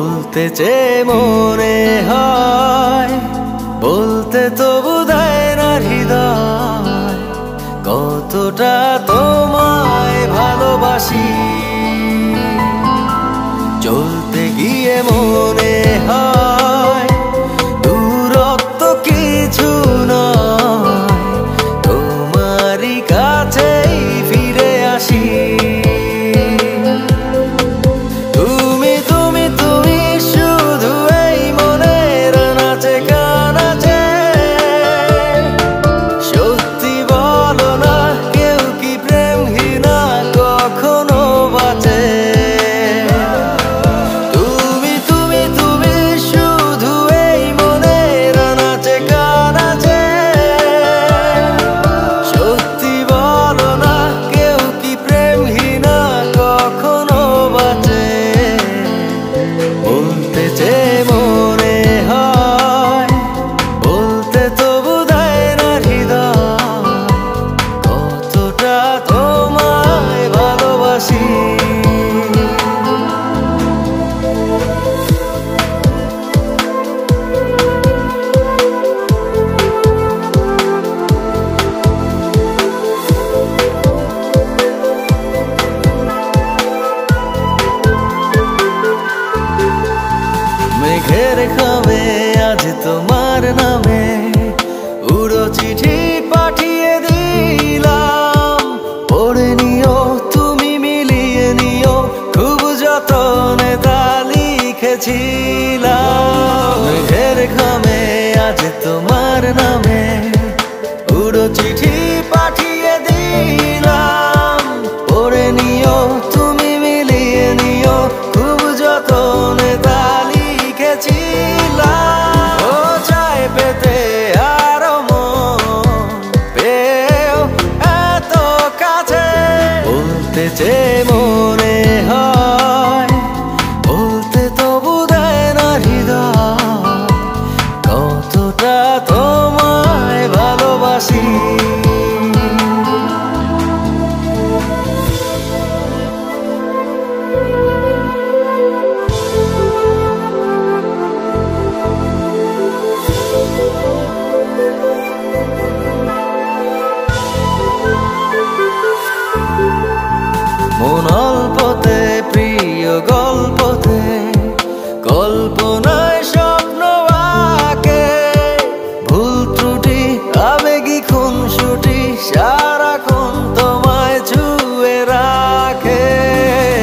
বলতে চেয়ে মনে হয়, বলতে তবু দেয় না হৃদয়, কতটা তোমায় ভালোবাসি। চলতে গিয়ে মনে হয় দূরত্ব কিছু নয়, তোমারই কাছেই ফিরে আসি। মেঘের খামে আজ তোমার নামে উড়ো চিঠি পাঠিয়ে দিলাম, পড়ে নিও তুমি মিলিয়ে নিও, খুব যতনে তা লিখেছিলাম। মেঘের খামে আজ তোমার নামে উড়ো চিঠি পাঠিয়ে দিলাম, পড়ে নিও তুমি মিলিয়ে নিও, খুব যতনে তা ও চাই পেতে আরো মন পেও এত কাছে। বলতে চেয়ে মনে হয়, বলতে তবু দেয় না হৃদয়, কতটা তোমায় ভালোবাসি। মন অল্পতে প্রিয় গল্পতে, কল্পনায় স্বপ্ন আঁকে, ভুল ত্রুটি আবেগী খুনসুটি সারাক্ষণ তোমায় ছুঁয়ে রাখে।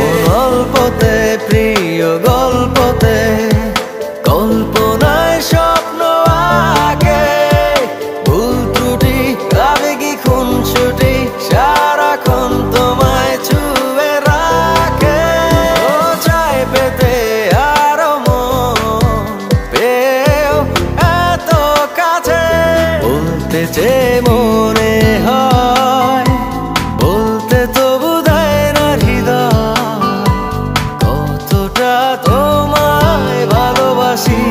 মন অল্পতে প্রিয় গল্পতে, কল্পনায় স্বপ্ন আঁকে, ভুল ত্রুটি আবেগী খুনসুটি সারাক্ষণ তোমায় ছুঁয়ে রাখে। ও চাই পেতে আরো মন পেও এত কাছে। বলতে চেয়ে মনে হয়, বলতে তবু দেয় না হৃদয়, কতটা তোমায় ভালোবাসি।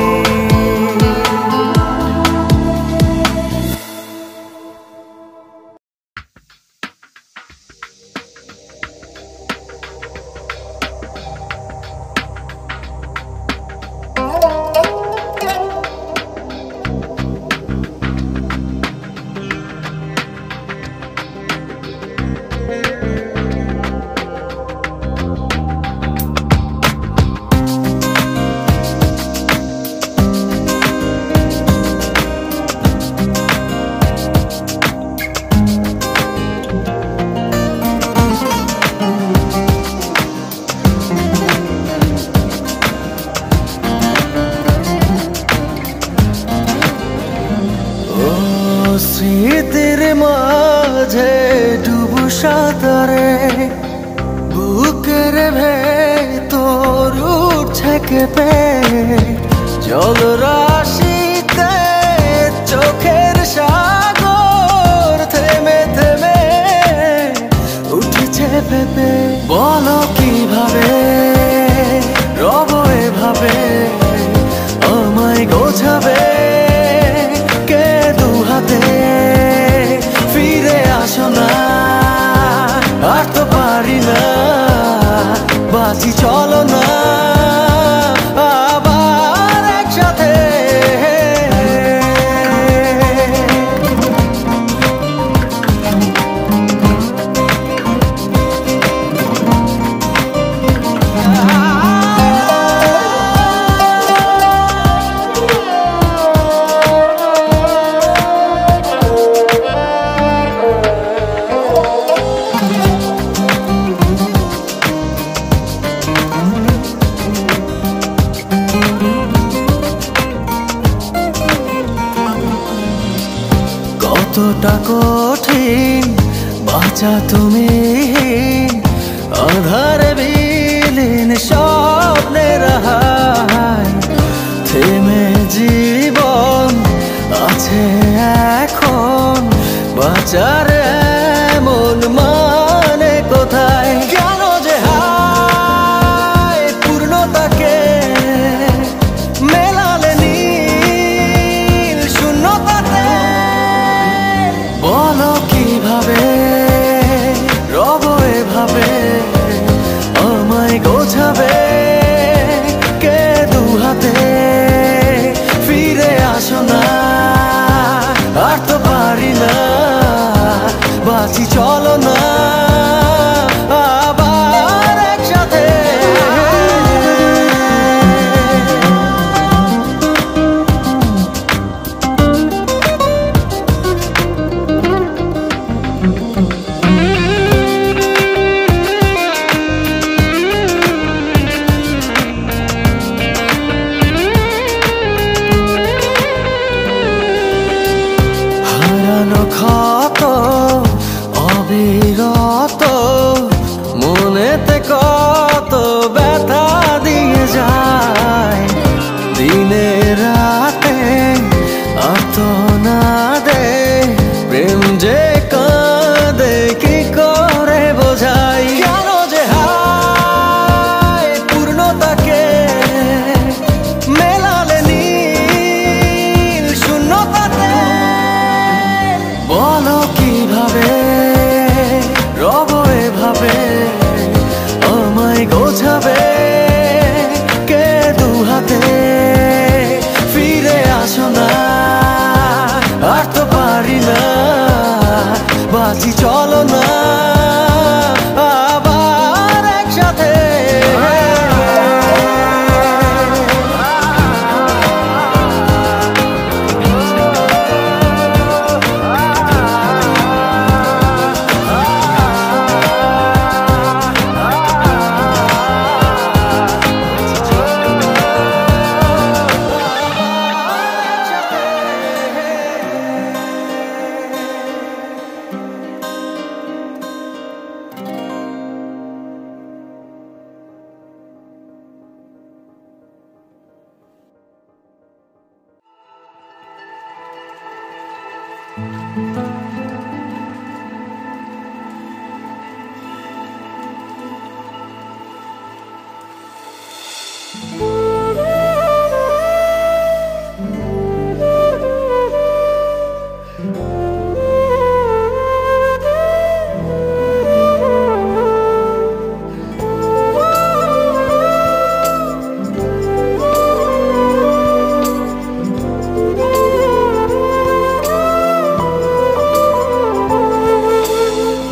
স্মৃতির মাঝে ডুবু সাঁতারে, বুকের ভেতর উঠছে কেঁপে, জল রাশিতে চোখের সাগর থেমে থেমে উঠেছে ভেবে। বলো কিভাবে রব এভাবে আমায় গোছাবে কে দু হাতে। ফিরে আসো না, আর তো পারি না, বাঁচি চলো না। জীবনটা কঠিন, বাঁচা তুমি আধারে বিলীন স্বপ্নের হায়। থেমে জীবন আছে এখন, বাঁচার এমন মানে কোথায়? কেন যে হায় পূর্ণতাকে মেলালে নীল শূন্যতাতে। বলো কিভাবে রব এভাবে আমায় গোছাবে কে দুহাতে? ফিরে আসো না, আর তো পারি না, বাঁচি চলো না আবার একসাথে। হারানো ক্ষত অবিরত মনেতে কত ব্যথা দিয়ে যায়। দিনে রাতে আর্তনাদে প্রেম যে কাঁদে কি করে বোঝাই? কেন যে হায় পূর্ণতাকে মেলালে নীল শূন্যতাতে। বলো কিভাবে রব এভাবে আমায় গোছাবে কে দুহাতে? ফিরে আসো না, আর তো পারি না, বাঁচি চলো না আবার একসাথে।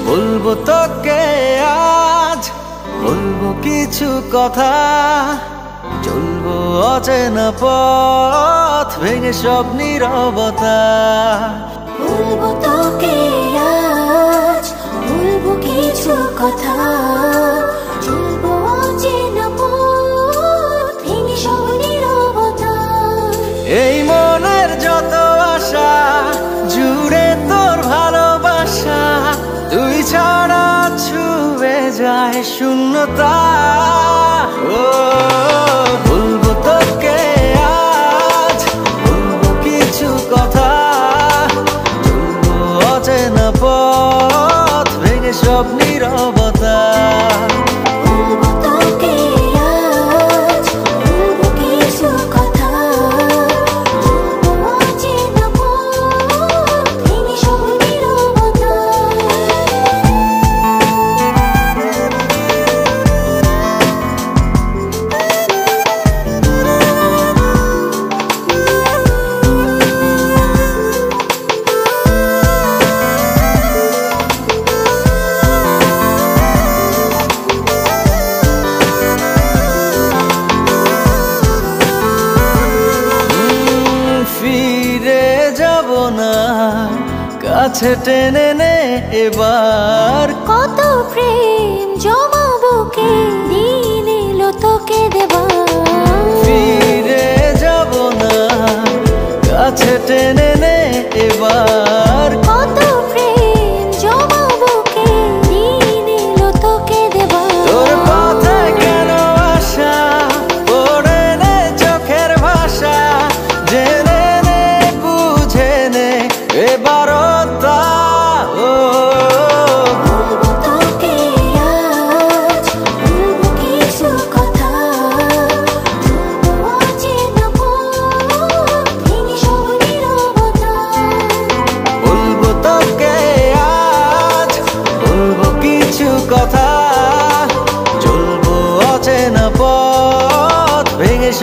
বলবো তোকে আজ, বলবো কিছু কথা, চলবো অচেনা পথ ভেঙে সব নীরবতা। বলবো তোকে আজ, বলবো কিছু কথা, চলবো অচেনা পথ ভেঙে সব নীরবতা। এই মনের যত আশা জুড়ে তোর ভালোবাসা, তুই ছাড়া ছুঁয়ে যায় শূন্যতা। ও বলবো তোকে আজ, বলবো কিছু কথা, চলবো অচেনা পথ ভেঙে সব নীরবতা। বলবো তোকে আজ, বলবো কিছু কথা, চলবো অচেনা পথ ভেঙে সব নীরবতা। কাছে টেনে নে এবার, কত প্রেম জমাবো কে দিন এলো তোকে দেবার। ফিরে যাব না, কাছে টেনে নে এবার, কত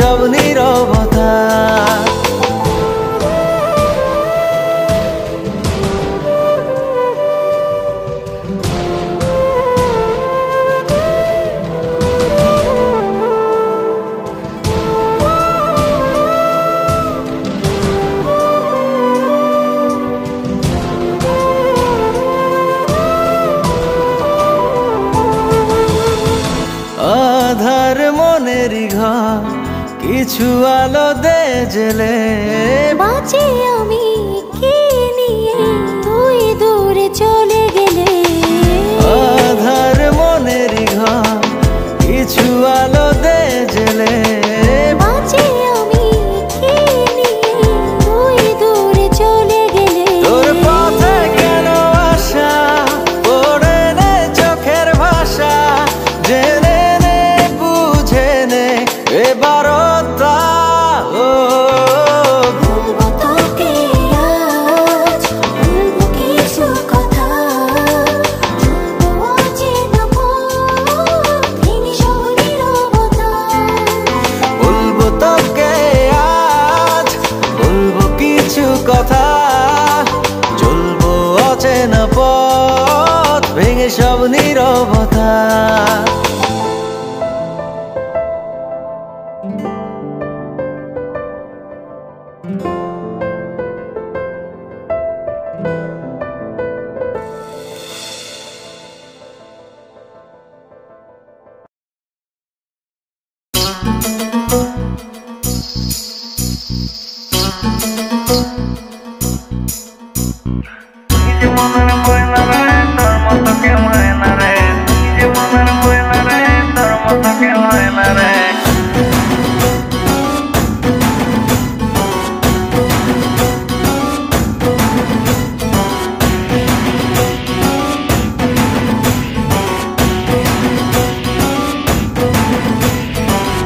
সব নীরবতা। আধার মনেরই ঘর কিছু আলো দে জেলে, বাঁচি আমি কি নিয়ে তুই দূরে চলে গেলে। আধার মনেরই ঘর কিছু আলো দে জেলে, বাঁচি আমি কি নিয়ে তুই দূরে চলে গেলে। তোর পথে কেন আসা পড়ে নে চোখের ভাষা, জেনে নে বুঝে নে এবারতা। বলবো তোকে আজ, বলবো কিছু কথা, বলবো অচেনা পথ, ভেঙে সব নীরবতা। বলবো তোকে আজ, বলবো কিছু কথা, চলবো অচেনা পথ, ভেঙে সব নীরবতা।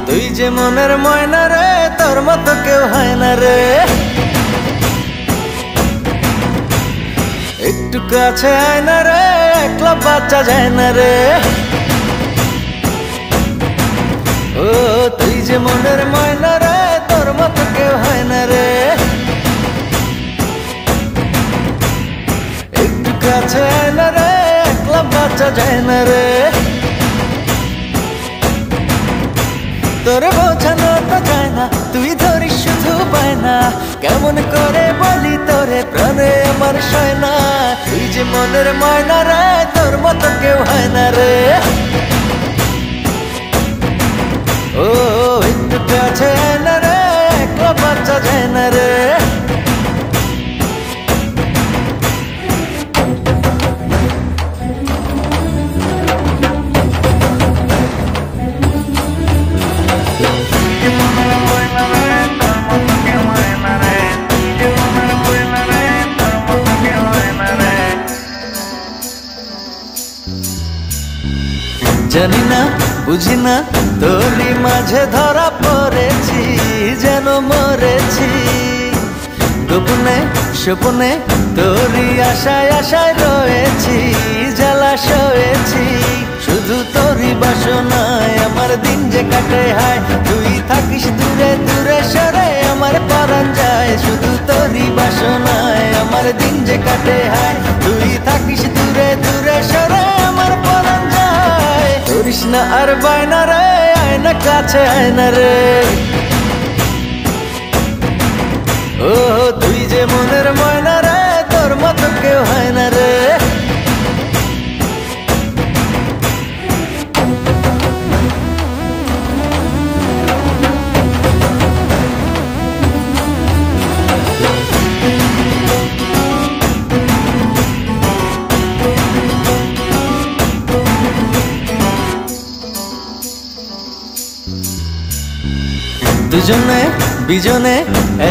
তুই যে মনের ময়না রে, তোর মতো কেউ হয় না রে। একটু কাছে আয় না রে, একলা বাচ্চা যায় না রে। ও তুই যে মনের ময়না রে, তোর মতো কেউ হয় না রে। একটু কাছে আয় না রে, একলা বাচ্চা যায় না রে। তোরে বোঝানো তো যায় না, তুই ধরিস শুধু পায় না। কেমন করে বলি তোরে প্রাণে আমার সয় না। তুই যে মনের ময়না রে, তোর মতো কেউ হয় না রে। ও একটু কাছে আয় না রে, একলা বাচ্চা যায় না রে। জানি না বুঝি না, তোরই মাঝে ধরা পড়েছি, যেন মরেছি। গোপনে স্বপনে তোরই আশায় আশায় রয়েছি, জ্বালা সয়েছি। শুধু তোরই বাসনায় আমার দিন যে কাটে হায়। তুই থাকিস দূরে দূরে সরে, আমার পরাণ যায়। শুধু তোরই বাসনায় আমার দিন যে কাটে হায়। তুই থাকিস দূরে দূরে সরে, আমার পরাণ যায়। করিস না আর বায়না রে, আয়না কাছে আয়না রে। ও তুই যে মনের ময়না রে, তোর মতো কেউ হয় না রে। দুজনে বিজনে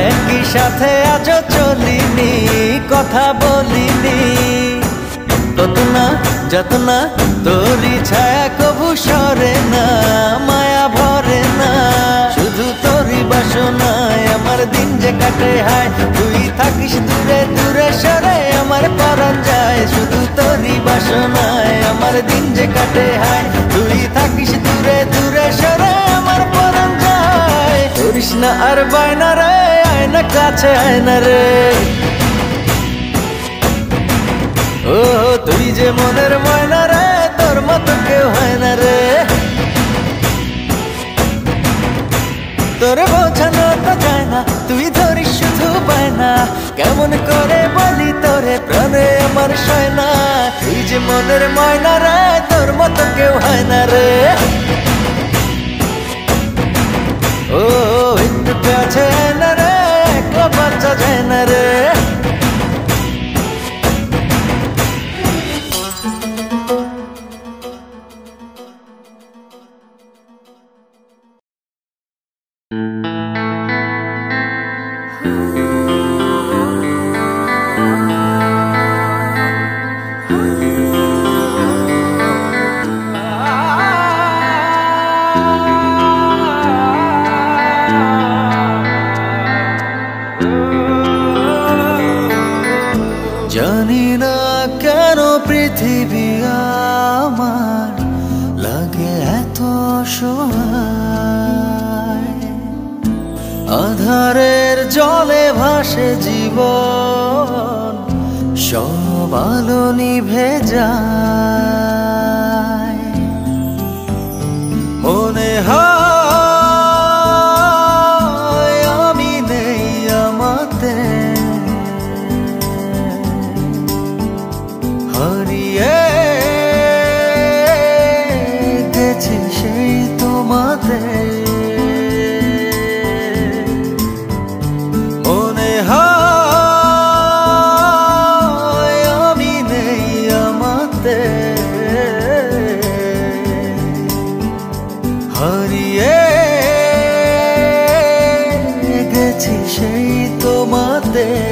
একই সাথে আজ চলিনি, কথা বলিনি। কত না যত না তোরই ছায়া কবু সরে না, মায়া ভরে না। শুধু তোরই বাসনায় আমার দিন যে কাটে হায়। তুই থাকিস দূরে দূরে সরে, আমার পরাণ যায়। শুধু তোরই বাসনায় আমার দিন যে কাটে হায়। তুই থাকিস দূরে দূরে সরে, আমার পরাণ যায়। করিস না আর বায়না রে, আয়না কাছে আয়না রে। ও তুই যে মনের ময়না রে, তোর মতো কেউ হয় না রে। তোরে বোঝানো তো যায় না, তুই ধরিস শুধু বায়না। কেমন করে বলি তোরে, প্রাণে আমার সয় না। তুই যে মনের ময়না রে, তোর মতো কেউ হয় না রে। ও একটু কাছে না রে, একলা বাচ্চা যায় না রে। জানি না কেন পৃথিবী আমার লাগে এত অসহায়। আধারের জলে ভাসে জীবন, সব আলো নিভে যায়। মনে হয় আমি নেই আমাতে, হারিয়ে গেছি সেই তোমাদের। মনে হয় আমি নেই আমাতে, হারিয়ে গেছি সেই তোমাদের।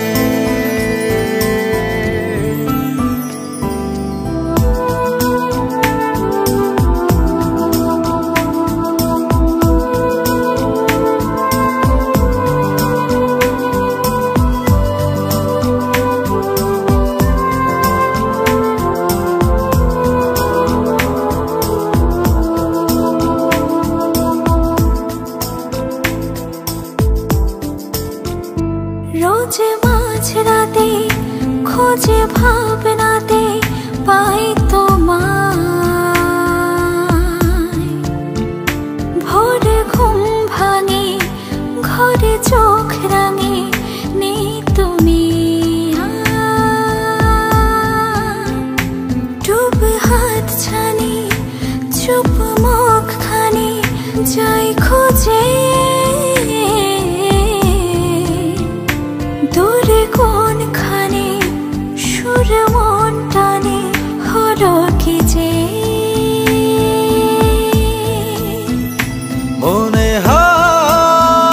রোজ মাঝরাতে খোঁজে ভাবনাতে পাই তোমায়। ভোরে ঘুম ভাঙে, ঘরে চোখ রাঙে, নেই তুমি। ডুব হাত ছানি, চুপ মুখ খানি, যাই খোঁজে দূরে কোনখানে। সুর মন টানে, হলো কি যে। মনে হয়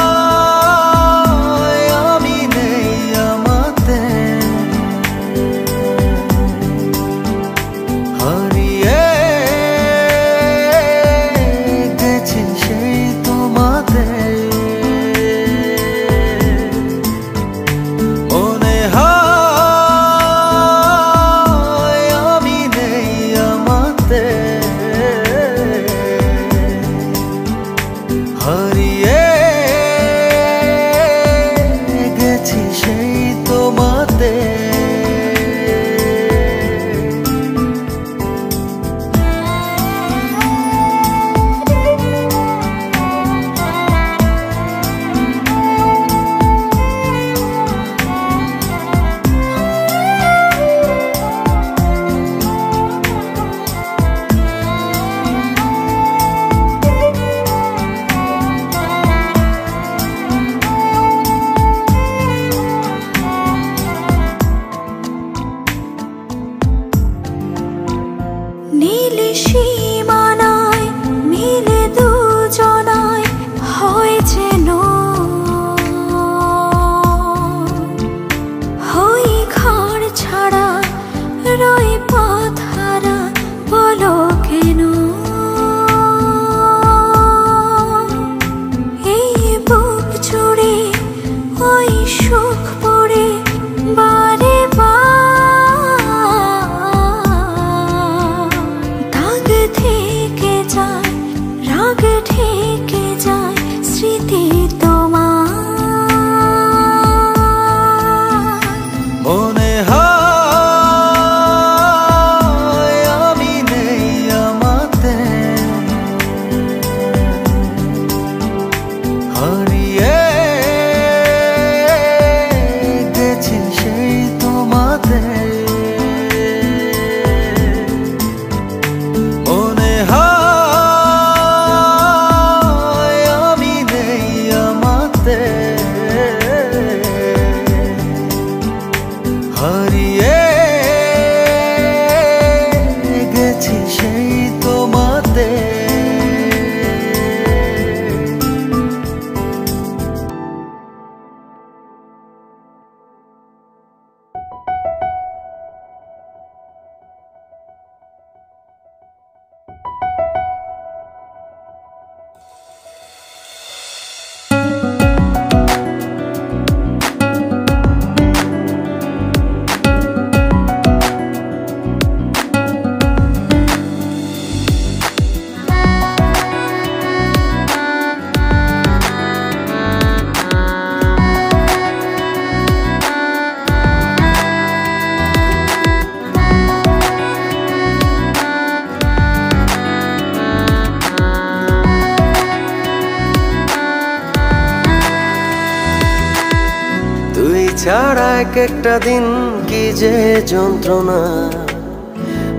ছাড়া এক একটা দিন কি যে যন্ত্রণা,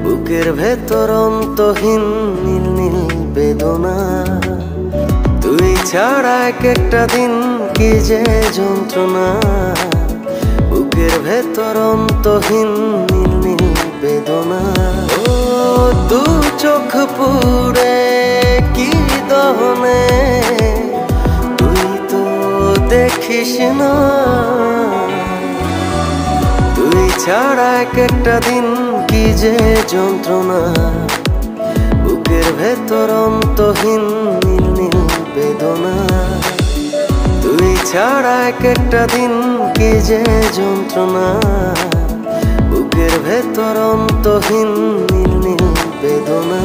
বুকের ভেতর অন্তহীন নীল নীল বেদনা। তুই ছাড়া এক একটা দিন কি যে যন্ত্রণা, বুকের ভেতর অন্তহীন নীল নীল বেদনা। ও দু চোখ পুড়ে কি দহনে, তুই তো দেখিস না। তুই ছাড়া এক একটা দিন কি যে যন্ত্রণা, বুকের ভেতর অন্তহীন নীল নীল বেদনা। তুই ছাড়া এক একটা দিন কি যে যন্ত্রণা, বুকের ভেতর অন্তহীন নীল নীল বেদনা।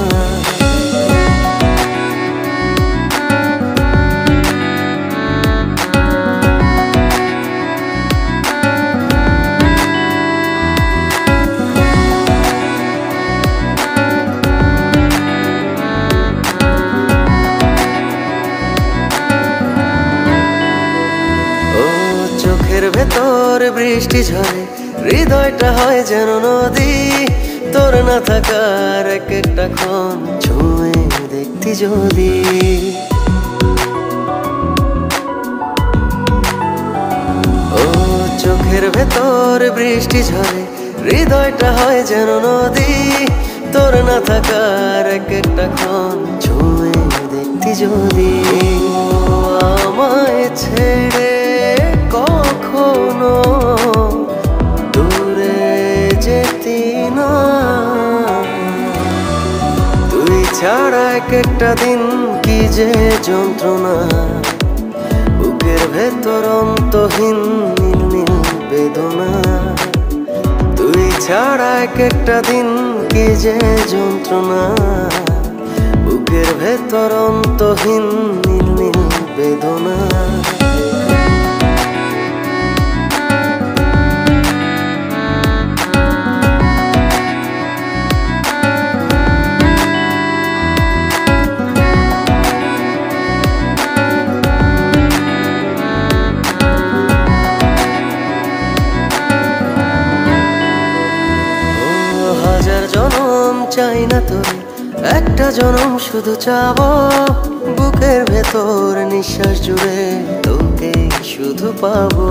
চোখের ভেতর বৃষ্টি ঝরে, হৃদয়টা হয় যেন নদী। তোর না থাকার এক একটা ক্ষণ ছুঁয়ে দেখতি যদি। ও চোখের ভেতর বৃষ্টি ঝরে, হৃদয়টা হয় যেন নদী। তোর না থাকার এক একটা ক্ষণ ছুঁয়ে দেখতি যদি। আমায় ছেড়ে কখনো দূরে যেতি না। তুই ছাড়া এক একটা দিন কি যে যন্ত্রণা, বুকের ভেতর অন্তহীন নীল নীল বেদনা। তুই ছাড়া এক একটা দিন কি যে যন্ত্রণা, বুকের ভেতর অন্তহীন নীল নীল বেদনা। হাজার জনম চাই না তোর, একটা জনম শুধু চাবো। বুকের ভেতর নিঃশ্বাস জুড়ে তোকে শুধু পাবো।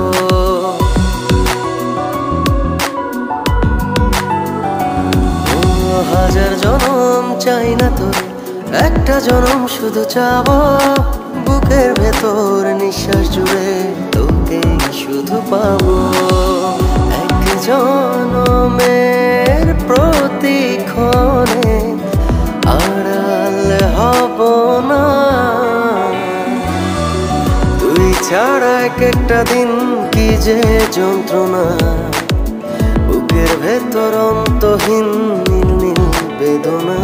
হাজার জনম চাই না তোর, একটা জনম শুধু চাবো। বুকের ভেতর নিঃশ্বাস জুড়ে তোকে শুধু পাবো। এক জনমের প্রতিক্ষণে আড়াল হব না। তুই ছাড়া এক একটা দিন কি যে যন্ত্রণা, বুকের ভেতর অন্তহীন নীল নীল বেদনা।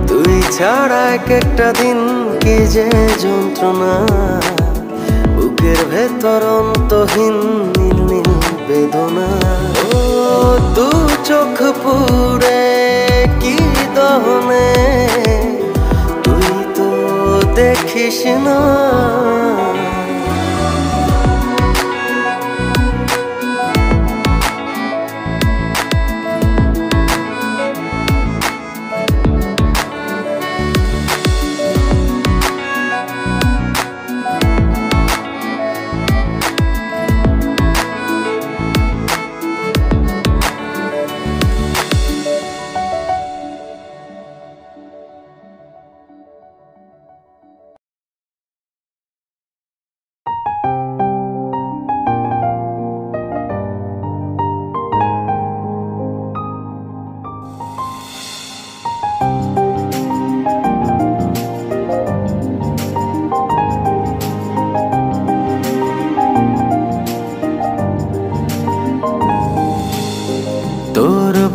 তুই ছাড়া এক একটা দিন কি যে যন্ত্রণা, বুকের ভেতর অন্তহীন নীল নীল বেদনা। ও দু চোখ পুড়ে কি দহনে, তুই তো দেখিস না।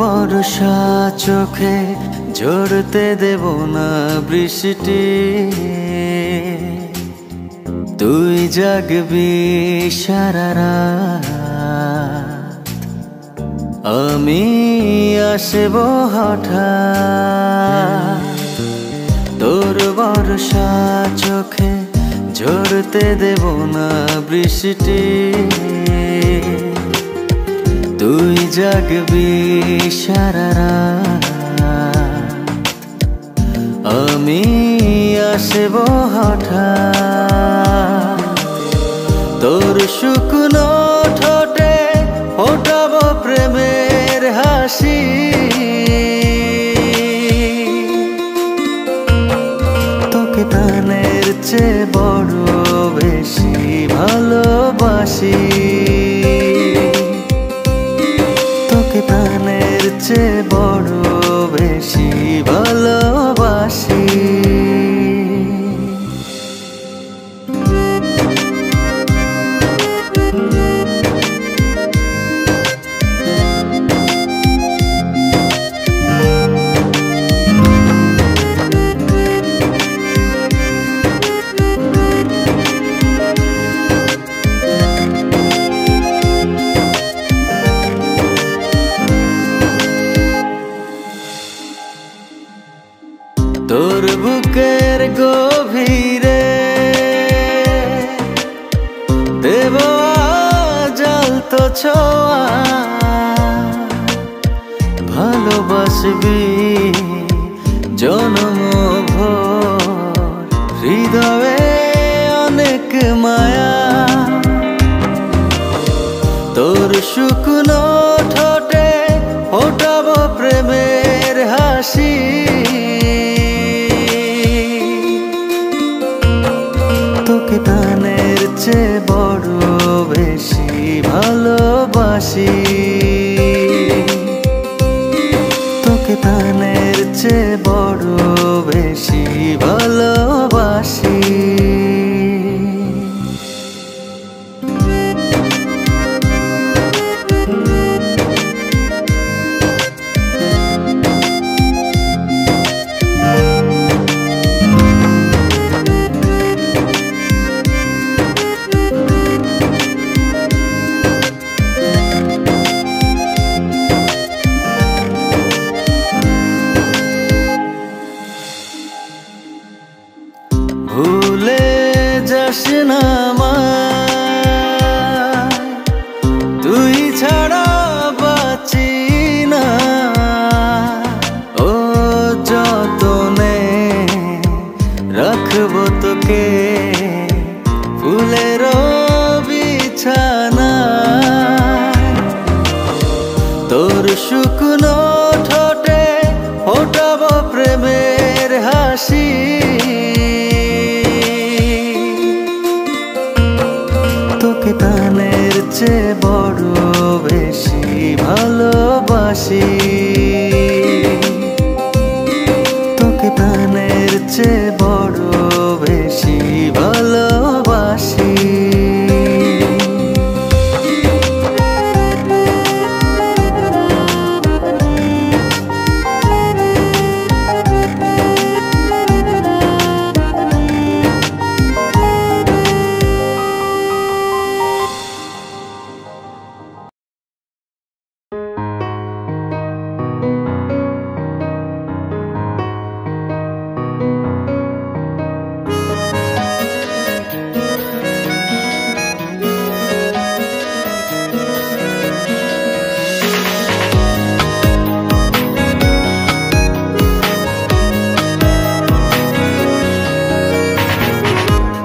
বর্ষা চোখে ঝরতে দেব না বৃষ্টি, তুই জাগবি সারা রাত, আমি আসব হঠাৎ। তোর বর্ষা চোখে ঝরতে দেব না বৃষ্টি, তুই জাগবি সারা রাত, আমি আসব হঠাৎ। তোর শুকনো ঠোঁটে ফোটাবো প্রেমের হাসি, তোকে প্রাণের চেয়ে বড় বেশি ভালোবাসি, তোকে প্রাণের চেয়ে বড় বেশি ভালোবাসি। তোর বুকের গভীরে দেব জ্বলতো ছোঁয়া, ভালোবাসবি জনম ভোর, হৃদয়ে অনেক মায়া। তোর শুকনো ঠোঁটে ফোটাবো প্রেমের হাসি, তোকে প্রাণের চেয়ে বড় বেশি ভালোবাসি, তোকে প্রাণের চেয়ে বড় বেশি ভালোবাসি। ভুলে যাস না আমায়, তুই ছাড়া বাঁচি না, ও যতনে রাখবো তোকে ফুলের বিছানা। তোর শুকনো ঠোঁটে ফোটাবো প্রেমের হাসি, তোকে প্রাণের চেয়ে বড় বেশি ভালোবাসি, তোকে প্রাণের চেয়ে বড় বেশি ভালোবাসি।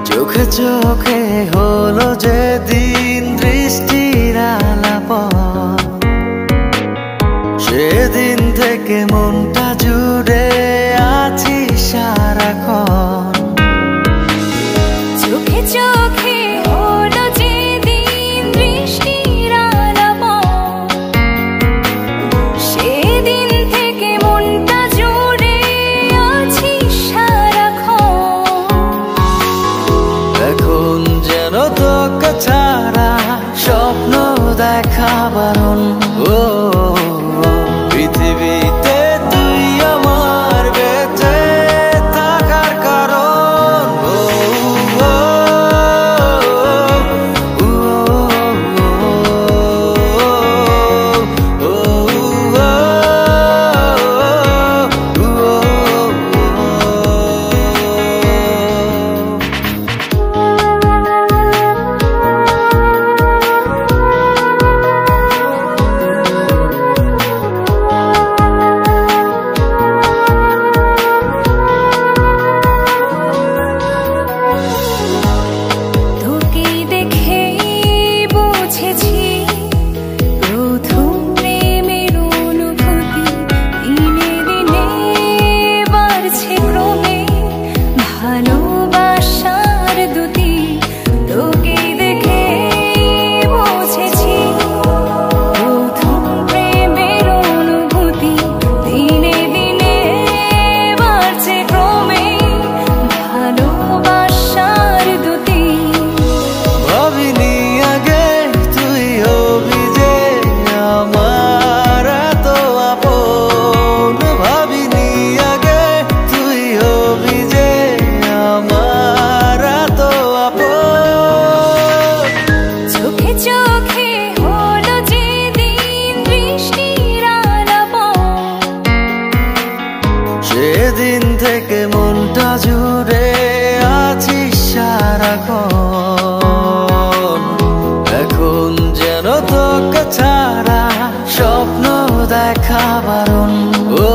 চোখে চোখে হলো যেদিন দৃষ্টির আলাপন, সেদিন থেকে মনটা জুড়ে আছি সারাক্ষণ। চোখে চোখে হলো যেদিন দৃষ্টির আলাপন, সেদিন থেকে মনটা জুড়ে আছি সারাক্ষণ। এখন যেন তোকে ছাড়া স্বপ্ন দেখা বারণ, ও পৃথিবীতে তুই আমার বেঁচে থাকার কারণ। দেখা বারণ। ও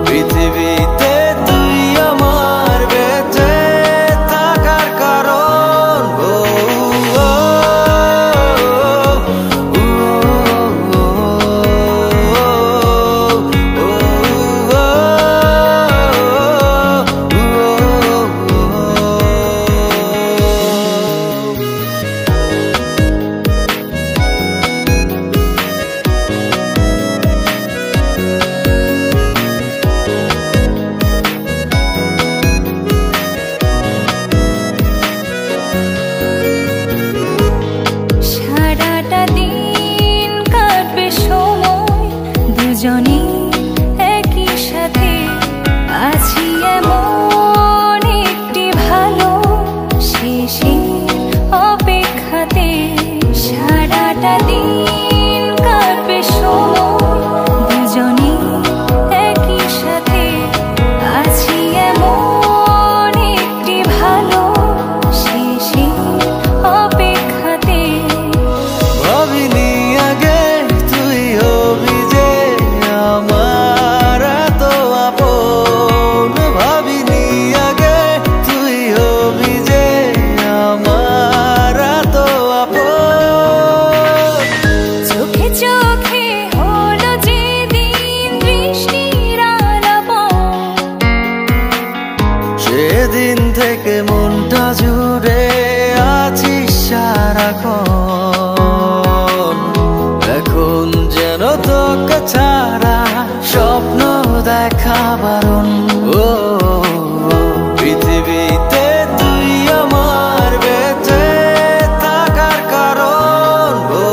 পৃথিবীতে তুই আমার বেঁচে থাকার কারণ। ও সারাটা দিন কাটবে সময় দুজনে একই সাথে, আছি এমন একটি ভালো শেষের অপেক্ষাতে। সারাটা দিন কাটবে সময় দুজনে একই সাথে, আছি এমন একটি ভালো শেষের অপেক্ষাতে। ভাবিনি আগে তুই হবি যে আমার এত আপন। ভাবিনি আগে তুই হবি যে আমার এত আপন। চোখে চোখে হলো যেদিন বৃষ্টির আলাপন, সেদিন থেকে মনটা জুড়ে আছিস সারাক্ষণ। এখন যেন তোকে ছাড়া স্বপ্ন দেখা বারণ। ও পৃথিবীতে তুই আমার বেঁচে থাকার কারণ। ও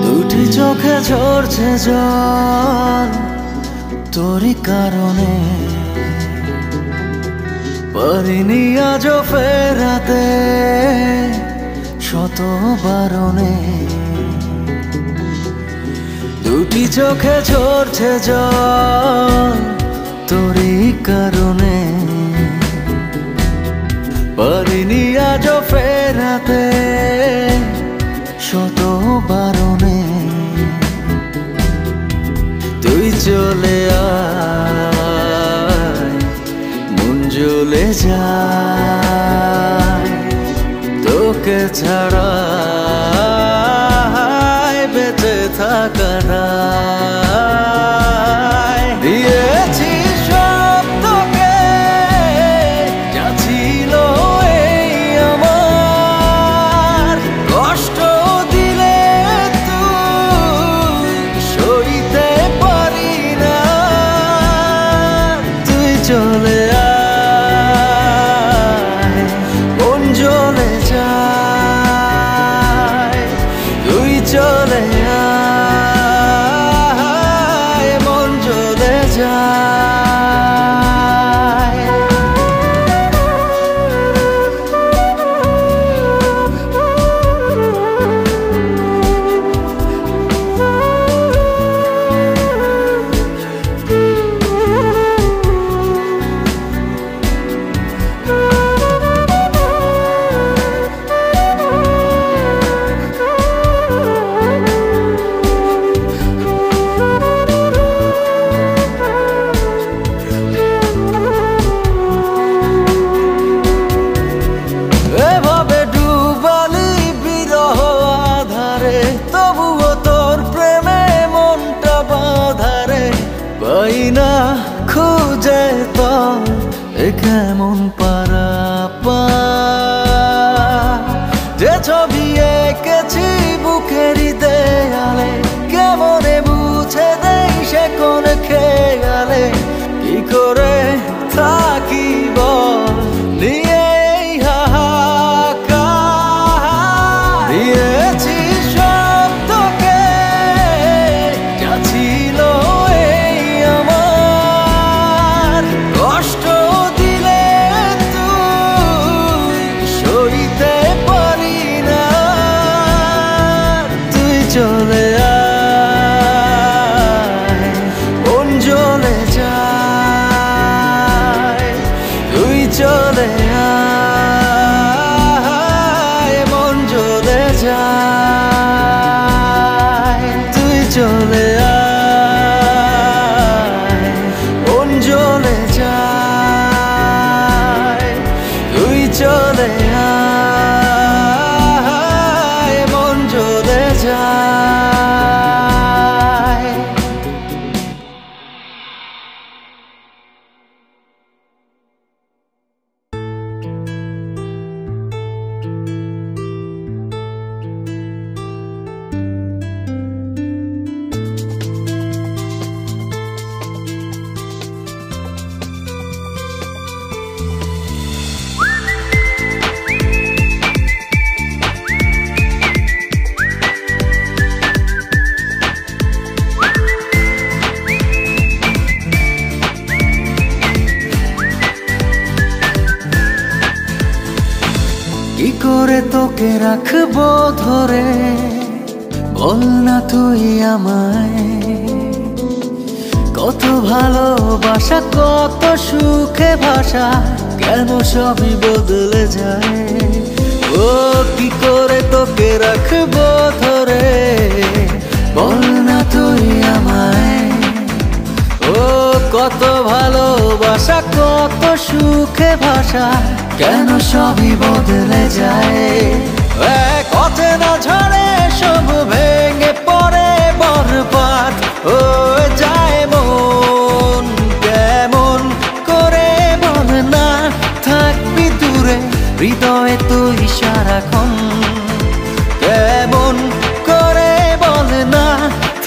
দুটি চোখে ঝরছে জল তোরই কারণে, পারিনি আজও ফেরাতে শত বারণে। দুটি চোখে ঝরছে জল তোরই কারণে, পারিনি আজও ফেরাতে শত বারণে। তুই চলে আয় মন জ্বলে যায়, তোকে ছাড়া বেঁচে থাকা দায়। দিয়েছি সব তোকে যা ছিল এই আমার, কষ্ট দিলে তুই সইতে পারি না। তুই চলে আয় মন জ্বলে যায়। কি করে তোকে রাখবো ধরে, বল না তুই আমায়। কত ভালোবাসা কত সুখে ভাষা, কেন সবই বদলে যায়। ও কি করে তোকে রাখবো ধরে, বল না তুই আমায়। ও কত ভালোবাসা কত সুখে ভাষা, কেন সবই বদলে যায়। এক অচেনা ঝড়ে সব ভেঙে পড়ে বরবাদ হয়ে যায় মন। কেমন করে বল না থাকবি দূরে, হৃদয়ে তুই সারাক্ষণ। কেমন করে বল না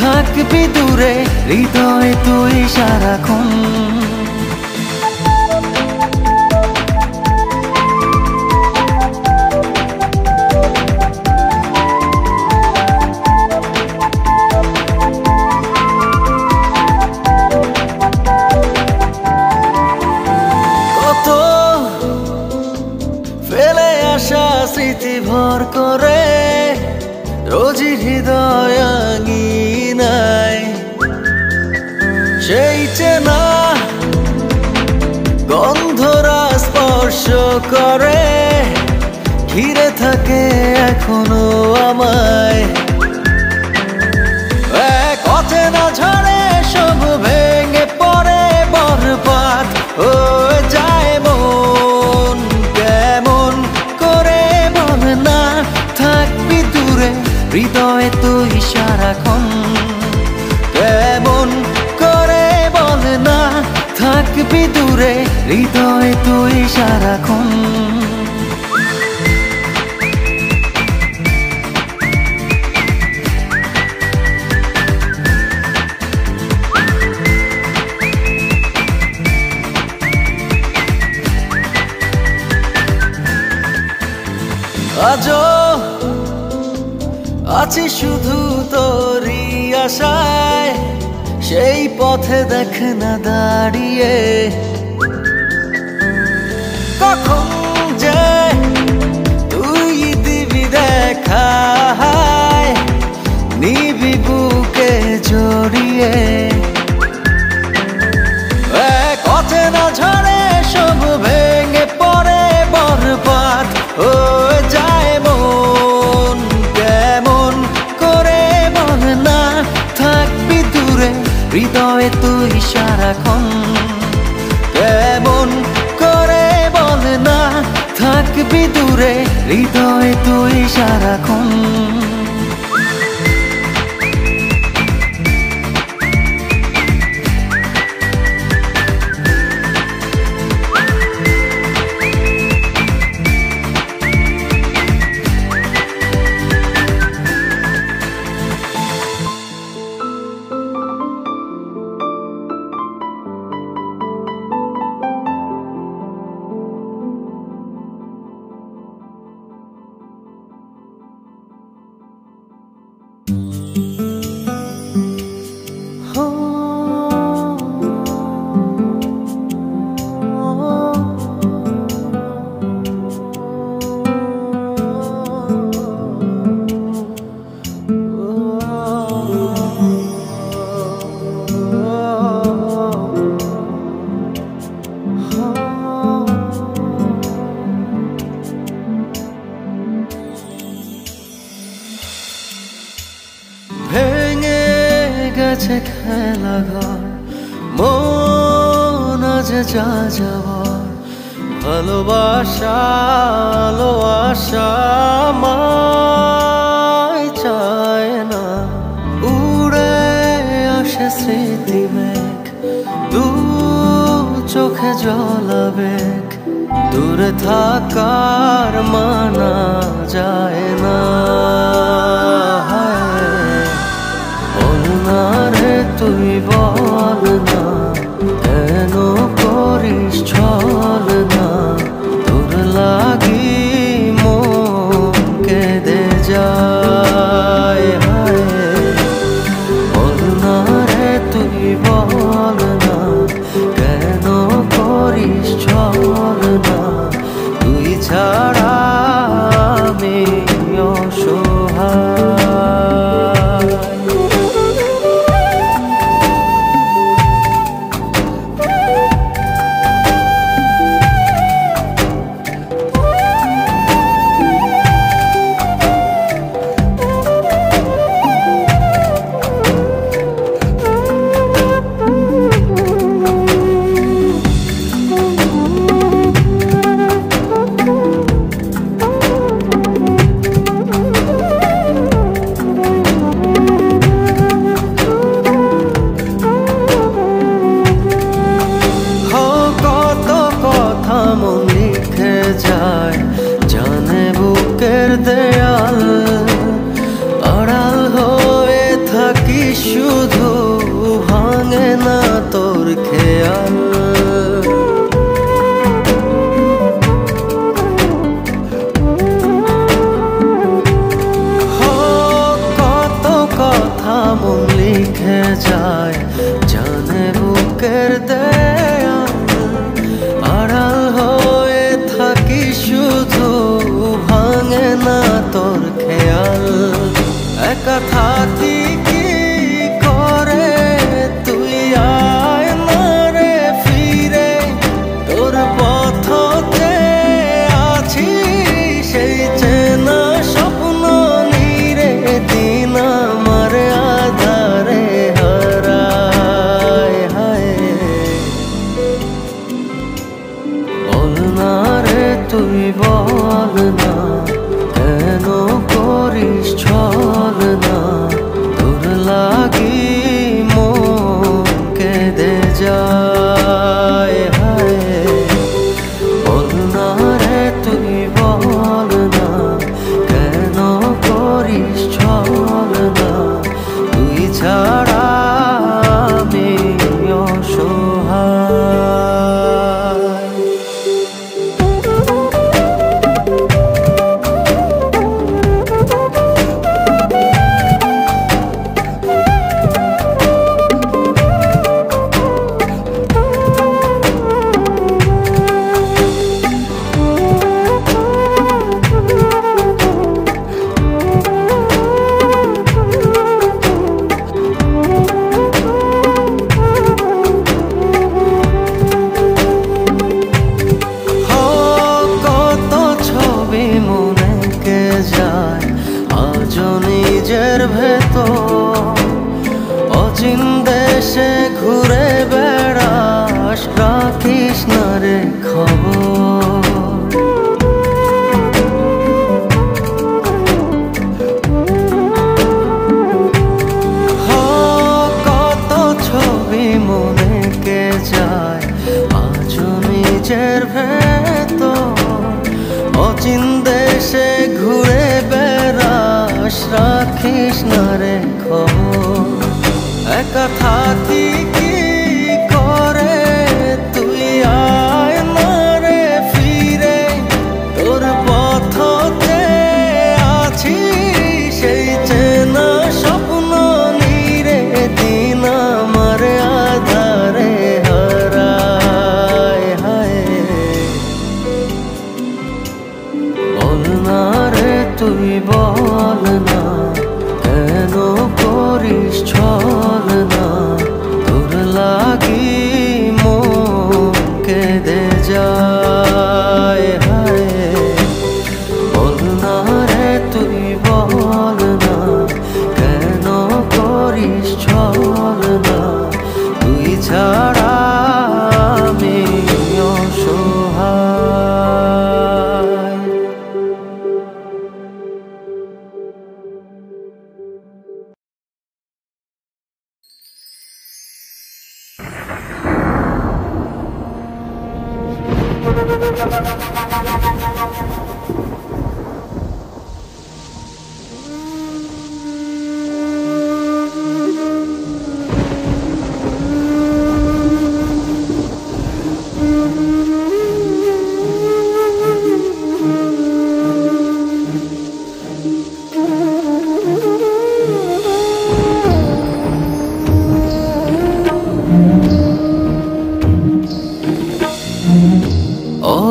থাকবি দূরে, হৃদয়ে তুই সারাক্ষণ। ফেলে আসা স্মৃতি ভর করে রোজই হৃদয় আঙিনায়, সেই চেনা গন্ধরা স্পর্শ করে ঘিরে থাকে এখনো আমায়। এক অচেনা ঝড়ে সব ভেঙে পড়ে বরবাদ হয়ে যায় মন। কেমন করে বল না থাকবি দূরে, হৃদয়ে তুই সারাক্ষণ। কেমন করে বল না থাকবি দূরে, হৃদয়ে তুই সারাক্ষণ। আজও আছি শুধু তোরই আশায়, সেই পথে দেখ না দাঁড়িয়ে। কখন যে তুই দিবি দেখা, নিবি বুকে জড়িয়ে। এক অচেনা ঝড়ে সব ভেঙে পড়ে বরবাদ হয়ে যায় মন। কেমন করে বল না থাকবি দূরে, হৃদয়ে তুই সারাক্ষণ। কেমন করে বল না থাকবি দূরে, হৃদয়ে তুই সারাক্ষণ। ভেঙে গেছে খেলা ঘর, মন আজ যা যাবার। ভালোবাসা আলো আশা মায় চায় না, উড়ে আসে স্মৃতি মেঘ, দু চোখে জল আবেগ। দূরে থাকার মানা যায় না। বল না রে তুই বল না, কেন করিস ছল না। তোর লাগি মন কেঁদে যায়। বল না রে তুই বল না, কেন করিস ছল না। তুই ছাড়া বুকের দেয়াল আড়াল হয়ে থাকি শুধু ভাঙে না তোর খেয়াল একা থাকি কি করে তুই আয় না রে ফিরে তোর পথতে আছি সেই চেনা স্বপ্ন নীরে দিন আমার আধারে হারায় হায় বল না রে তুই বল না কেন করিস ছল না তোর লাগি মন কেঁদে যায় হায় বল না রে তুই বল না কেন করিস ছল না তুই ছাড়া আমি অসহায় নিজের ভেতর অচিন দেশে ঘুরে বেড়াস রাখিস না রে খবর কত ছবি মনে কে যায় আজও নিজের ভেতর অচিন দেশে ঘুরে বেড়াস রাখিস না রে খবর একা থাকি কি করে তুই আয় না রে ফিরে তোর পথতে আছি সেই চেনা স্বপ্ন নীরে দিন আমার আধারে হারায় হায় বল না রে তুই বল না কেন করিস ছল না তোর লাগি মন কেঁদে যায় হায় বল না রে তুই বল না কেন করিস ছল না তুই ছাড়া আমি অসহায়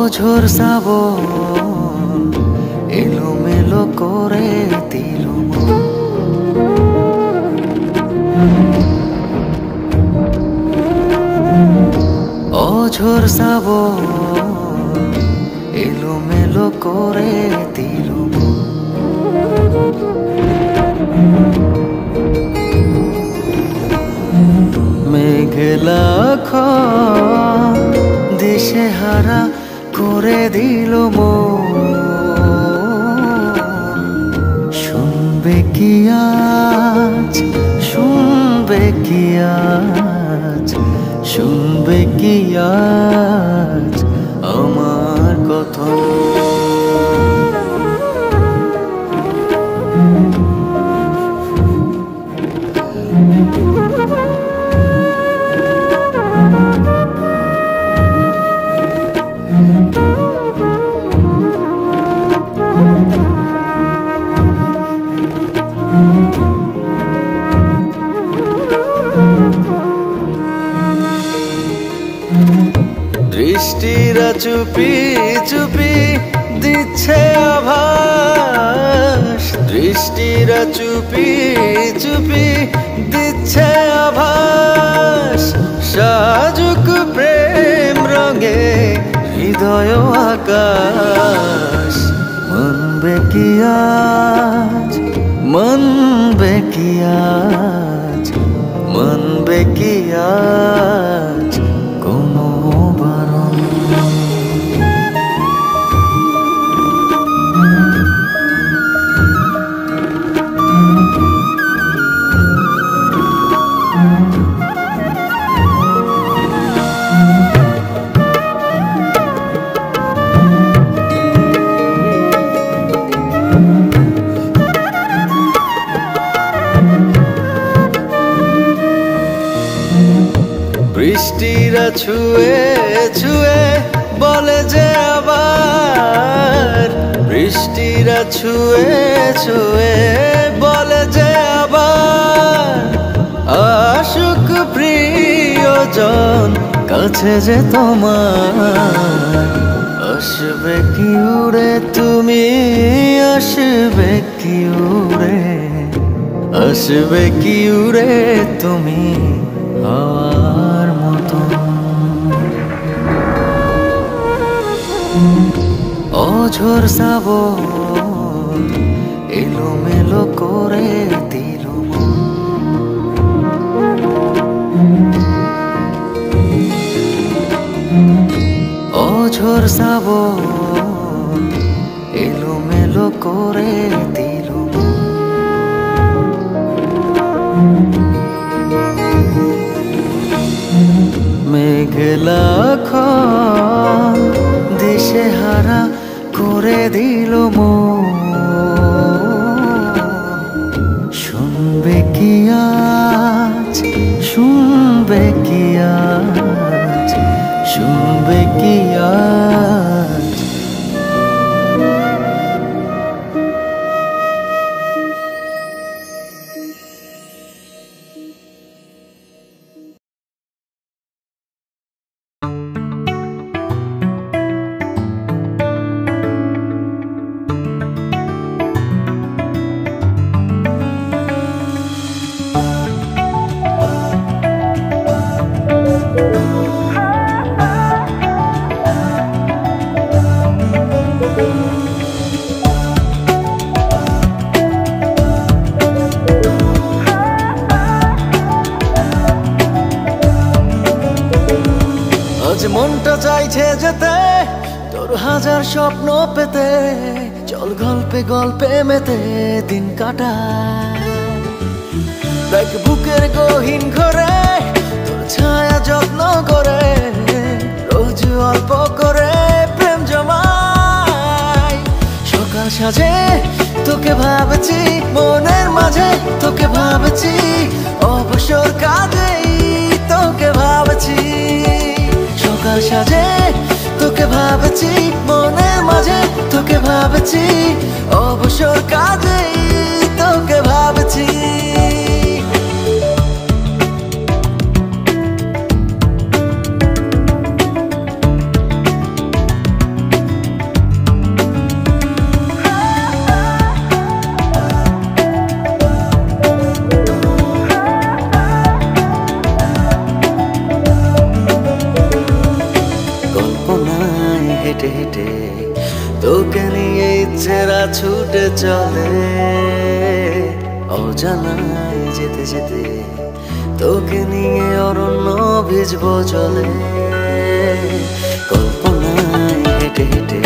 অঝোর শ্রাবণ এলোমেলো করে দিল অঝোর শ্রাবণ এলোমেলো করে দিল মেঘলা দিশে হারা করে দিল শুনবে কি আজ শুনবে কি আজ শুনবে কি আজ আমার কথা চুপি চুপি দিচ্ছে আভাস, দৃষ্টিরা চুপি চুপি দিচ্ছে আভাস। সাজুক প্রেম রঙে হৃদয় আকাশ, মানবে কি আজ, মানবে কি আজ, মানবে কি আজ কোনো বারণ? বৃষ্টিরা ছুঁয়ে ছুঁয়ে বলে যে আবার, বৃষ্টিরা ছুঁয়ে ছুঁয়ে বলে যে আবার, আশুক প্রিয়জন কাছে যে তোমার। আসবে কি উড়ে তুমি, আসবে কি উড়ে, আসবে কি উড়ে তুমি হাওয়ার মতো। অঝোর শ্রাবণ এলোমেলো করে দিল অঝোর শ্রাবণ এলোমেলো করে দিল। মেঘলা দিশে হারা করে দিল মন, শুনবে কি আজ, শুনবে কি আজ, শুনবে কি আজ? আজ মনটা চাইছে যেতে তোর হাজার স্বপ্ন পেতে, চল গল্পে গল্পে মেতে দিন কাটায়। দেখ বুকের গহীন ঘরে তোর ছায়া যত্ন করে, রোজ অল্প করে প্রেম জমায়। সকাল সাজে তোকে ভাবছি, মনের মাঝে তোকে ভাবছি, অবসর কাজেই তোকে ভাবছি। সকাল সাজে তোকে ভাবছি, মনের মাঝে তোকে ভাবছি, অবসর কাজেই তোকে ভাবছি। হেঁটে হেঁটে তোকে নিয়ে ইচ্ছেরা ছুটে চলে, অজানায় যেতে যেতে তোকে নিয়ে অরণ্য ভিজব চলে। কল্পনায় হেঁটে হেঁটে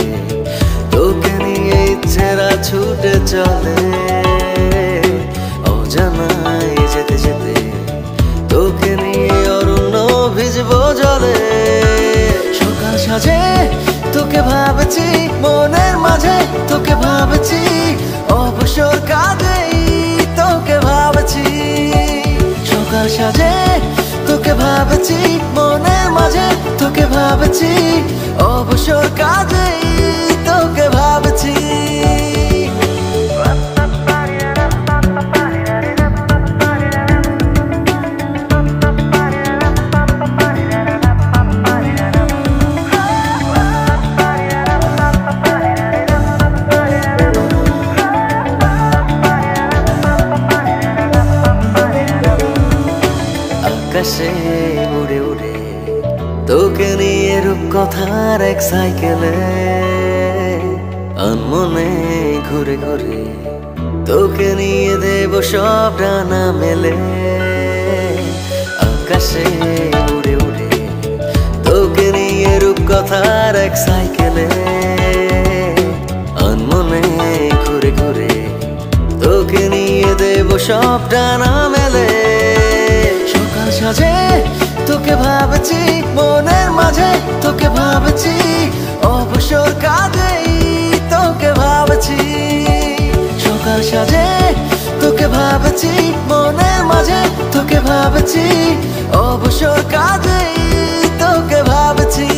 তোকে নিয়ে ইচ্ছেরা ছুটে চলে, অজানায় যেতে যেতে তোকে নিয়ে অরণ্য ভিজব জলে। সকাল সাজে তোকে ভাবছি, মনের মাঝে তোকে ভাবছি, অবসর কাজেই তোকে ভাবছি। সকাল সাজে তোকে ভাবছি, মনের মাঝে তোকে ভাবছি, অবসর কাজেই তোকে ভাবছি। আর এক সাইকেলে আনমনে ঘুরে ঘুরে তোকে নিয়ে দেব সব ডানা মেলে আকাশে উড়ে উড়ে তোকে নিয়ে রূপকথার এক সাইকেলে আনমনে ঘুরে ঘুরে তোকে নিয়ে দেব সব ডানা মেলে সকাল সাজে তোকে ভাবছি মনের মাঝে তোকে ভাবছি অবসর কাজেই তোকে ভাবছি সকাল সাজে তোকে ভাবছি মনের মাঝে তোকে ভাবছি অবসর কাজেই তোকে ভাবছি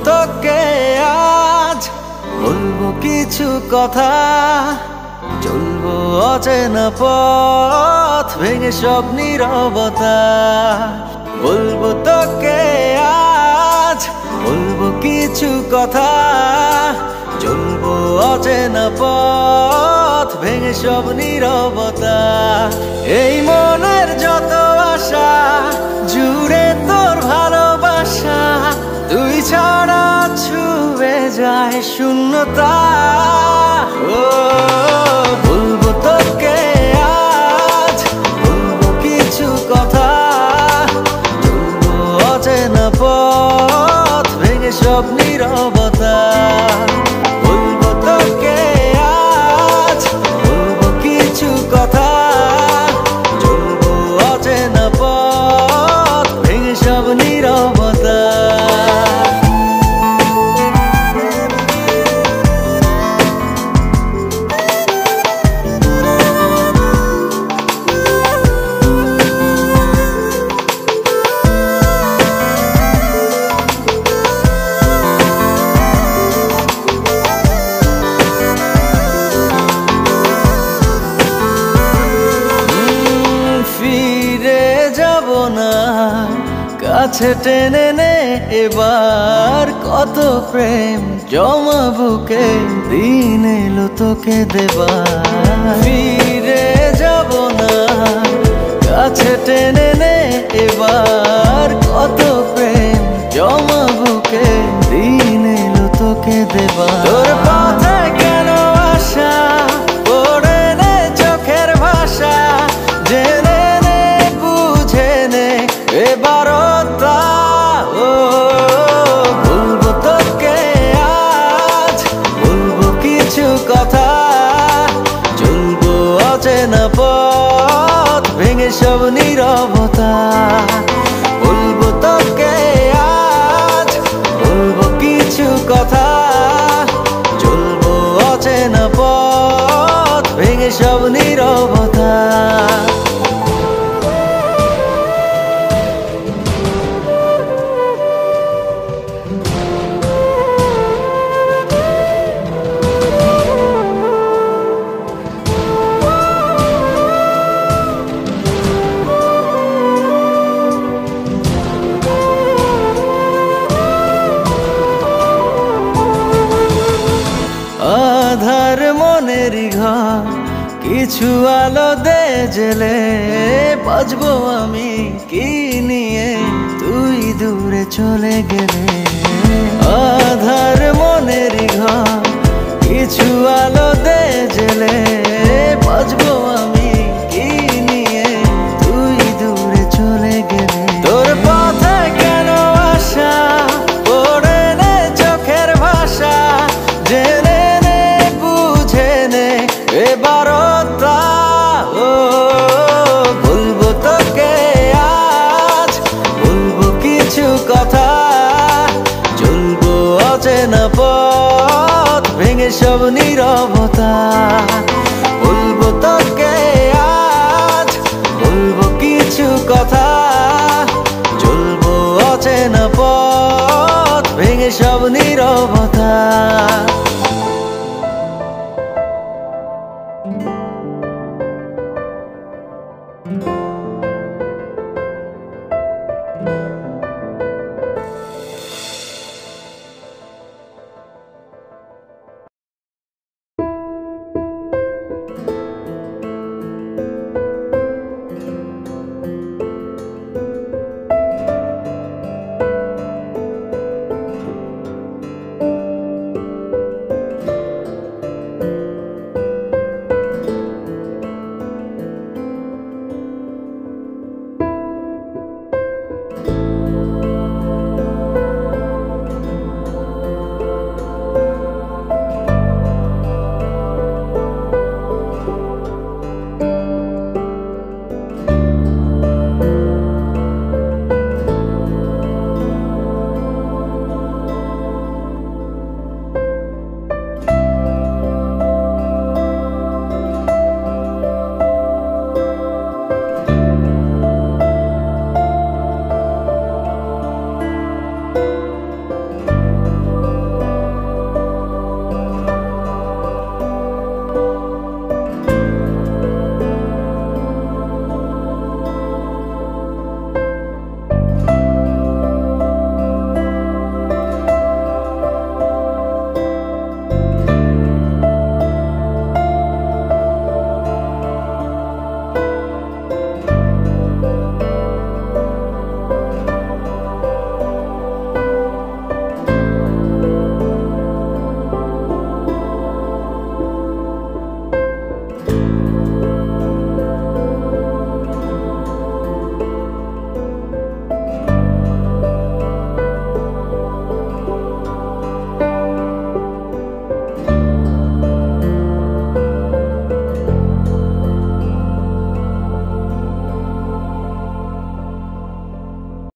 তোকে আজ বলবো কিছু কথা চলবো অচেনা পথ ভেঙে সব নীরবতা বলবো তোকে আজ বলবো কিছু কথা চলবো অচেনা পথ ভেঙে সব নীরবতা এই মনের যত আশা জুড়ে তোর ভালোবাসা তুই ছাড়া ছুঁয়ে যায় শূন্যতা ও বলবো তোকে আজ বলবো কিছু কথা চলবো অচেনা পথ ভেঙে সব নীরবতা বলবো তোকে আজ বলবো কিছু কথা চলবো অচেনা পথ ভেঙে সব নীরবতা কাছে টেনে নে এবার কত প্রেম জমা বুকে দিন এলো তোকে দেবার ফিরে যাব না কাছে টেনে নে এবার কত প্রেম জমা বুকে দিন এলো তোকে দেবার তোর পথে কেন আশা পড়ে নে চোখের ভাষা জেনে নে বুঝে নে এবার বলবো তোকে আজ বলবো কিছু কথা চলবো অচেনা পথ ভেঙে সব নীরবতা বলবো তোকে আজ বলবো কিছু কথা চলবো অচেনা পথ ভেঙে সব নীরবতা আধার মনেরই ঘর কিছু আলো দে জেলে বাজবো আমি কি নিয়ে তুই দূরে চলে গেলে আধার মনেরই ঘর কিছু আলো দে জেলে বাজবো আমি কি নিয়ে তুই দূরে চলে গেলে তোর পথে কেন আশা পড়ে নে চোখের ভাষা জেনে এবার বলবো তোকে সব নীরবতা। বলবো তোকে আজ, বলবো কিছু কথা, চলবো অচেনা পথ ভেঙে সব নীরবতা।